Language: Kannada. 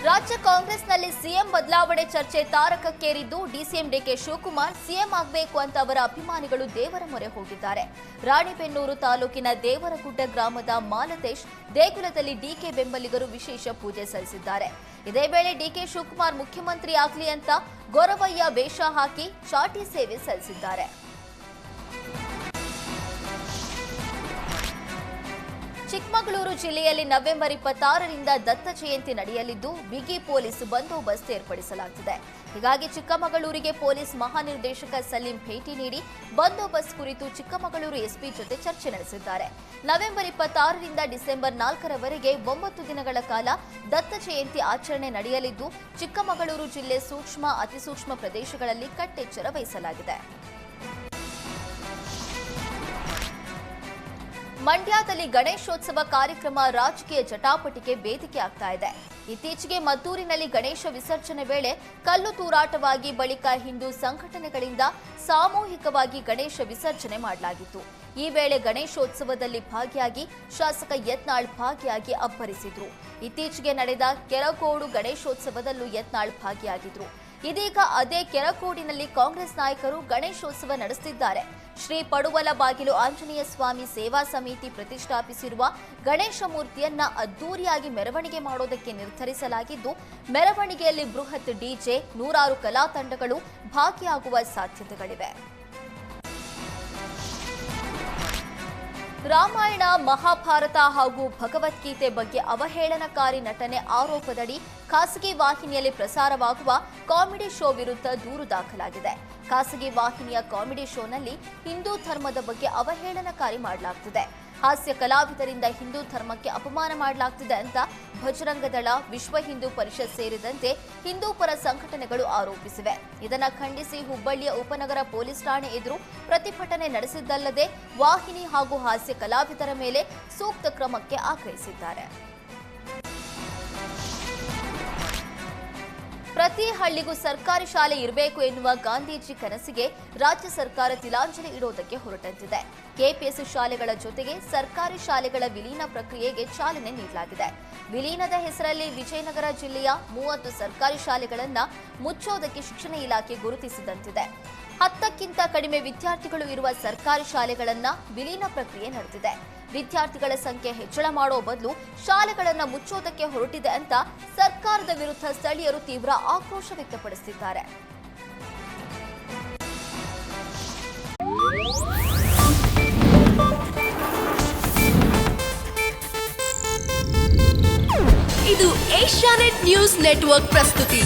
ರಾಜ್ಯ ಕಾಂಗ್ರೆಸ್ನಲ್ಲಿ ಸಿಎಂ ಬದಲಾವಣೆ ಚರ್ಚೆ ತಾರಕಕ್ಕೇರಿದ್ದು ಡಿಸಿಎಂ ಡಿಕೆ ಶಿವಕುಮಾರ್ ಸಿಎಂ ಆಗಬೇಕು ಅಂತ ಅವರ ಅಭಿಮಾನಿಗಳು ದೇವರ ಮೊರೆ ಹೋಗಿದ್ದಾರೆ. ರಾಣಿಬೆನ್ನೂರು ತಾಲೂಕಿನ ದೇವರಗುಡ್ಡ ಗ್ರಾಮದ ಮಾಲತೇಶ್ ದೇಗುಲದಲ್ಲಿ ಡಿಕೆ ಬೆಂಬಲಿಗರು ವಿಶೇಷ ಪೂಜೆ ಸಲ್ಲಿಸಿದ್ದಾರೆ. ಇದೇ ವೇಳೆ ಡಿಕೆ ಶಿವಕುಮಾರ್ ಮುಖ್ಯಮಂತ್ರಿ ಆಗಲಿ ಅಂತ ಗೊರವಯ್ಯ ವೇಷ ಹಾಕಿ ಚಾಟಿ ಸೇವೆ ಸಲ್ಲಿಸಿದ್ದಾರೆ. ಚಿಕ್ಕಮಗಳೂರು ಜಿಲ್ಲೆಯಲ್ಲಿ ನವೆಂಬರ್ 26ರಿಂದ ದತ್ತ ಜಯಂತಿ ನಡೆಯಲಿದ್ದು ಬಿಗಿ ಪೊಲೀಸ್ ಬಂದೋಬಸ್ತ್ ಏರ್ಪಡಿಸಲಾಗುತ್ತಿದೆ. ಹೀಗಾಗಿ ಚಿಕ್ಕಮಗಳೂರಿಗೆ ಪೊಲೀಸ್ ಮಹಾನಿರ್ದೇಶಕ ಸಲೀಂ ಭೇಟಿ ನೀಡಿ ಬಂದೋಬಸ್ತ್ ಕುರಿತು ಚಿಕ್ಕಮಗಳೂರು ಎಸ್ಪಿ ಜೊತೆ ಚರ್ಚೆ ನಡೆಸಿದ್ದಾರೆ. ನವೆಂಬರ್ 26ರಿಂದ ಡಿಸೆಂಬರ್ 4ರವರೆಗೆ 9 ದಿನಗಳ ಕಾಲ ದತ್ತ ಜಯಂತಿ ಆಚರಣೆ ನಡೆಯಲಿದ್ದು ಚಿಕ್ಕಮಗಳೂರು ಜಿಲ್ಲೆ ಸೂಕ್ಷ್ಮ ಅತಿಸೂಕ್ಷ್ಮ ಪ್ರದೇಶಗಳಲ್ಲಿ ಕಟ್ಟೆಚ್ಚರ ವಹಿಸಲಾಗಿದೆ. ಮಂಡ್ಯದಲ್ಲಿ ಗಣೇಶೋತ್ಸವ ಕಾರ್ಯಕ್ರಮ ರಾಜಕೀಯ ಜಟಾಪಟಿಗೆ ವೇದಿಕೆ ಆಗ್ತಾ ಇದೆ. ಇತ್ತೀಚೆಗೆ ಮದ್ದೂರಿನಲ್ಲಿ ಗಣೇಶ ವಿಸರ್ಜನೆ ವೇಳೆ ಕಲ್ಲು ತೂರಾಟವಾಗಿ ಬಳಿಕ ಹಿಂದೂ ಸಂಘಟನೆಗಳಿಂದ ಸಾಮೂಹಿಕವಾಗಿ ಗಣೇಶ ವಿಸರ್ಜನೆ ಮಾಡಲಾಗಿತ್ತು. ಈ ವೇಳೆ ಗಣೇಶೋತ್ಸವದಲ್ಲಿ ಭಾಗಿಯಾಗಿ ಶಾಸಕ ಯತ್ನಾಳ್ ಭಾಗಿಯಾಗಿ ಅಬ್ಬರಿಸಿದ್ರು. ಇತ್ತೀಚೆಗೆ ನಡೆದ ಕೆರಗೋಡು ಗಣೇಶೋತ್ಸವದಲ್ಲೂ ಯತ್ನಾಳ್ ಭಾಗಿಯಾಗಿದ್ರು. ಇದೀಗ ಅದೇ ಕೆರಕೋಡಿನಲ್ಲಿ ಕಾಂಗ್ರೆಸ್ ನಾಯಕರು ಗಣೇಶೋತ್ಸವ ನಡೆಸುತ್ತಿದ್ದಾರೆ. ಶ್ರೀ ಪಡುವಲ ಬಾಗಿಲು ಆಂಜನೇಯ ಸ್ವಾಮಿ ಸೇವಾ ಸಮಿತಿ ಪ್ರತಿಷ್ಠಾಪಿಸಿರುವ ಗಣೇಶ ಮೂರ್ತಿಯನ್ನ ಅದ್ದೂರಿಯಾಗಿ ಮೆರವಣಿಗೆ ಮಾಡೋದಕ್ಕೆ ನಿರ್ಧರಿಸಲಾಗಿದ್ದು, ಮೆರವಣಿಗೆಯಲ್ಲಿ ಬೃಹತ್ ಡಿಜೆ, 100 ಕಲಾ ತಂಡಗಳು ಭಾಗಿಯಾಗುವ ಸಾಧ್ಯತೆಗಳಿವೆ. ರಾಮಾಯಣ, ಮಹಾಭಾರತ ಹಾಗೂ ಭಗವದ್ಗೀತೆ ಬಗ್ಗೆ ಅವಹೇಳನಕಾರಿ ನಟನೆ ಆರೋಪದಡಿ ಖಾಸಗಿ ವಾಹಿನಿಯಲ್ಲಿ ಪ್ರಸಾರವಾಗುವ ಕಾಮಿಡಿ ಶೋ ವಿರುದ್ಧ ದೂರು ದಾಖಲಾಗಿದೆ. ಖಾಸಗಿ ವಾಹಿನಿಯ ಕಾಮಿಡಿ ಶೋನಲ್ಲಿ ಹಿಂದೂ ಧರ್ಮದ ಬಗ್ಗೆ ಅವಹೇಳನಕಾರಿ ಮಾಡಲಾಗುತ್ತಿದೆ. ಹಾಸ್ಯ ಕಲಾವಿದರಿಂದ ಹಿಂದೂ ಧರ್ಮಕ್ಕೆ ಅಪಮಾನ ಮಾಡಲಾಗ್ತಿದೆ ಅಂತ ಭಜರಂಗ ದಳ, ವಿಶ್ವ ಹಿಂದೂ ಪರಿಷತ್ ಸೇರಿದಂತೆ ಹಿಂದೂ ಪರ ಸಂಘಟನೆಗಳು ಆರೋಪಿಸಿವೆ. ಇದನ್ನು ಖಂಡಿಸಿ ಹುಬ್ಬಳ್ಳಿಯ ಉಪನಗರ ಪೊಲೀಸ್ ಠಾಣೆ ಎದುರು ಪ್ರತಿಭಟನೆ ನಡೆಸಿದ್ದಲ್ಲದೆ ವಾಹಿನಿ ಹಾಗೂ ಹಾಸ್ಯ ಕಲಾವಿದರ ಮೇಲೆ ಸೂಕ್ತ ಕ್ರಮಕ್ಕೆ ಆಗ್ರಹಿಸಿದ್ದಾರೆ. ಪ್ರತಿ ಹಳ್ಳಿಗೂ ಸರ್ಕಾರಿ ಶಾಲೆ ಇರಬೇಕು ಎನ್ನುವ ಗಾಂಧೀಜಿ ಕನಸಿಗೆ ರಾಜ್ಯ ಸರ್ಕಾರ ತಿಲಾಂಜಲಿ ಇಡೋದಕ್ಕೆ ಹೊರಟಂತಿದೆ. ಕೆಪಿಎಸ್ ಶಾಲೆಗಳ ಜೊತೆಗೆ ಸರ್ಕಾರಿ ಶಾಲೆಗಳ ವಿಲೀನ ಪ್ರಕ್ರಿಯೆಗೆ ಚಾಲನೆ ನೀಡಲಾಗಿದೆ. ವಿಲೀನದ ಹೆಸರಲ್ಲಿ ವಿಜಯನಗರ ಜಿಲ್ಲೆಯ 30 ಸರ್ಕಾರಿ ಶಾಲೆಗಳನ್ನು ಮುಚ್ಚೋದಕ್ಕೆ ಶಿಕ್ಷಣ ಇಲಾಖೆ ಗುರುತಿಸಿದಂತಿದೆ. 10ಕ್ಕಿಂತ ಕಡಿಮೆ ವಿದ್ಯಾರ್ಥಿಗಳು ಇರುವ ಸರ್ಕಾರಿ ಶಾಲೆಗಳನ್ನ ವಿಲೀನ ಪ್ರಕ್ರಿಯೆ ನಡೆದಿದೆ. ವಿದ್ಯಾರ್ಥಿಗಳ ಸಂಖ್ಯೆ ಹೆಚ್ಚಳ ಮಾಡೋ ಬದಲು ಶಾಲೆಗಳನ್ನು ಮುಚ್ಚೋದಕ್ಕೆ ಹೊರಟಿದೆ ಅಂತ ಸರ್ಕಾರದ ವಿರುದ್ಧ ಸ್ಥಳೀಯರು ತೀವ್ರ ಆಕ್ರೋಶ ವ್ಯಕ್ತಪಡಿಸಿದ್ದಾರೆ. ಇದು ಏಷ್ಯಾನೆಟ್ ನ್ಯೂಸ್ ನೆಟ್ವರ್ಕ್ ಪ್ರಸ್ತುತಿ.